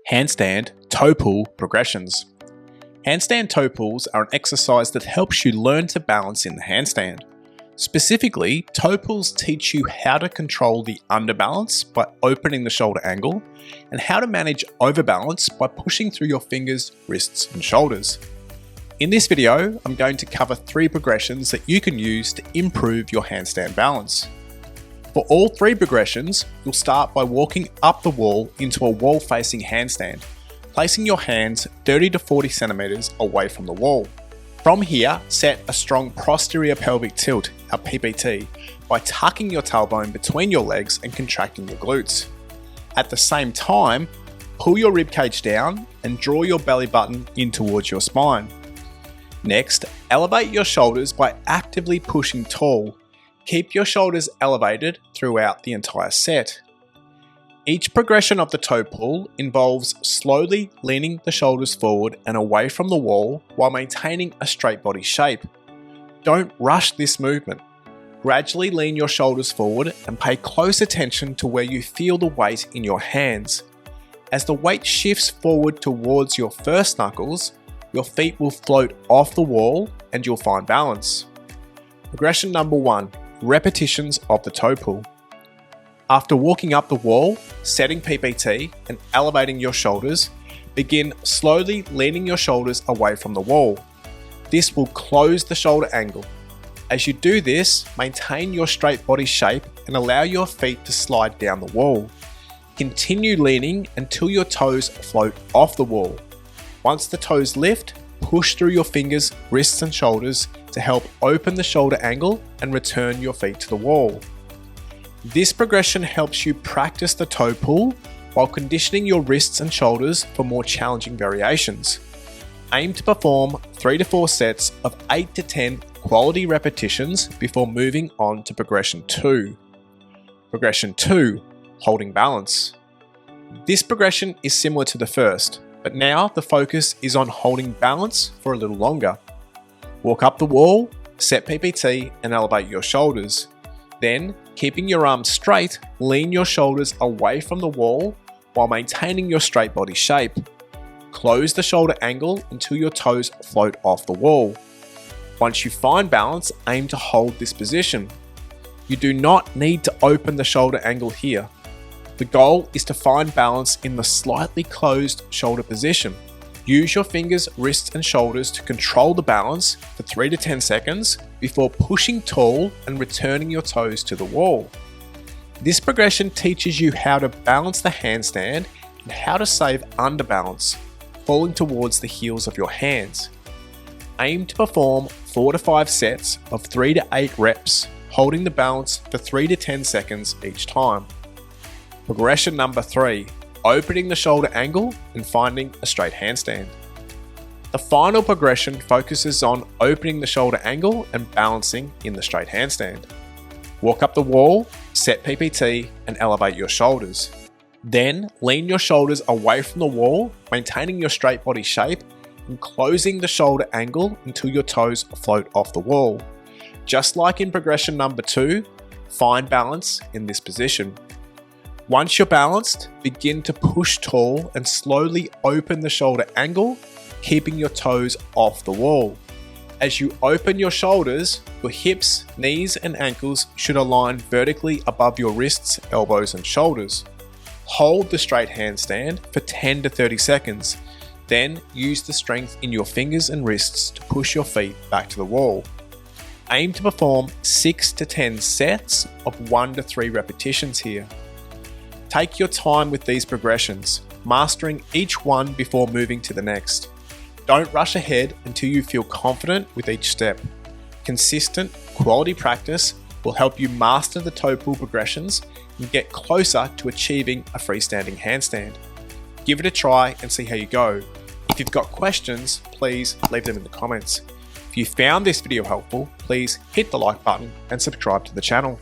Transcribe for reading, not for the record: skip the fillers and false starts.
Handstand toe pull progressions. Handstand toe pulls are an exercise that helps you learn to balance in the handstand. Specifically, toe pulls teach you how to control the underbalance by opening the shoulder angle and how to manage overbalance by pushing through your fingers, wrists and shoulders. In this video, I'm going to cover 3 progressions that you can use to improve your handstand balance. For all 3 progressions, you'll start by walking up the wall into a wall-facing handstand, placing your hands 30 to 40 centimeters away from the wall. From here, set a strong posterior pelvic tilt, a PPT, by tucking your tailbone between your legs and contracting your glutes. At the same time, pull your ribcage down and draw your belly button in towards your spine. Next, elevate your shoulders by actively pushing tall. Keep your shoulders elevated throughout the entire set. Each progression of the toe pull involves slowly leaning the shoulders forward and away from the wall while maintaining a straight body shape. Don't rush this movement. Gradually lean your shoulders forward and pay close attention to where you feel the weight in your hands. As the weight shifts forward towards your first knuckles, your feet will float off the wall and you'll find balance. Progression number 1, repetitions of the toe pull. After walking up the wall, setting PPT and elevating your shoulders, begin slowly leaning your shoulders away from the wall. This will close the shoulder angle. As you do this, maintain your straight body shape and allow your feet to slide down the wall. Continue leaning until your toes float off the wall. Once the toes lift, push through your fingers, wrists and shoulders to help open the shoulder angle and return your feet to the wall. This progression helps you practice the toe pull while conditioning your wrists and shoulders for more challenging variations. Aim to perform 3 to 4 sets of 8 to 10 quality repetitions before moving on to progression 2. Progression 2, holding balance. This progression is similar to the first, but now the focus is on holding balance for a little longer. Walk up the wall, set PPT and elevate your shoulders. Then, keeping your arms straight, lean your shoulders away from the wall while maintaining your straight body shape. Close the shoulder angle until your toes float off the wall. Once you find balance, aim to hold this position. You do not need to open the shoulder angle here. The goal is to find balance in the slightly closed shoulder position. Use your fingers, wrists and shoulders to control the balance for 3 to 10 seconds before pushing tall and returning your toes to the wall. This progression teaches you how to balance the handstand and how to save underbalance, falling towards the heels of your hands. Aim to perform 4 to 5 sets of 3 to 8 reps, holding the balance for 3 to 10 seconds each time. Progression number 3, opening the shoulder angle and finding a straight handstand. The final progression focuses on opening the shoulder angle and balancing in the straight handstand. Walk up the wall, set PPT and elevate your shoulders. Then lean your shoulders away from the wall, maintaining your straight body shape and closing the shoulder angle until your toes float off the wall. Just like in progression number 2, find balance in this position. Once you're balanced, begin to push tall and slowly open the shoulder angle, keeping your toes off the wall. As you open your shoulders, your hips, knees and ankles should align vertically above your wrists, elbows and shoulders. Hold the straight handstand for 10 to 30 seconds. Then use the strength in your fingers and wrists to push your feet back to the wall. Aim to perform 6 to 10 sets of 1 to 3 repetitions here. Take your time with these progressions, mastering each one before moving to the next. Don't rush ahead until you feel confident with each step. Consistent, quality practice will help you master the toe pull progressions and get closer to achieving a freestanding handstand. Give it a try and see how you go. If you've got questions, please leave them in the comments. If you found this video helpful, please hit the like button and subscribe to the channel.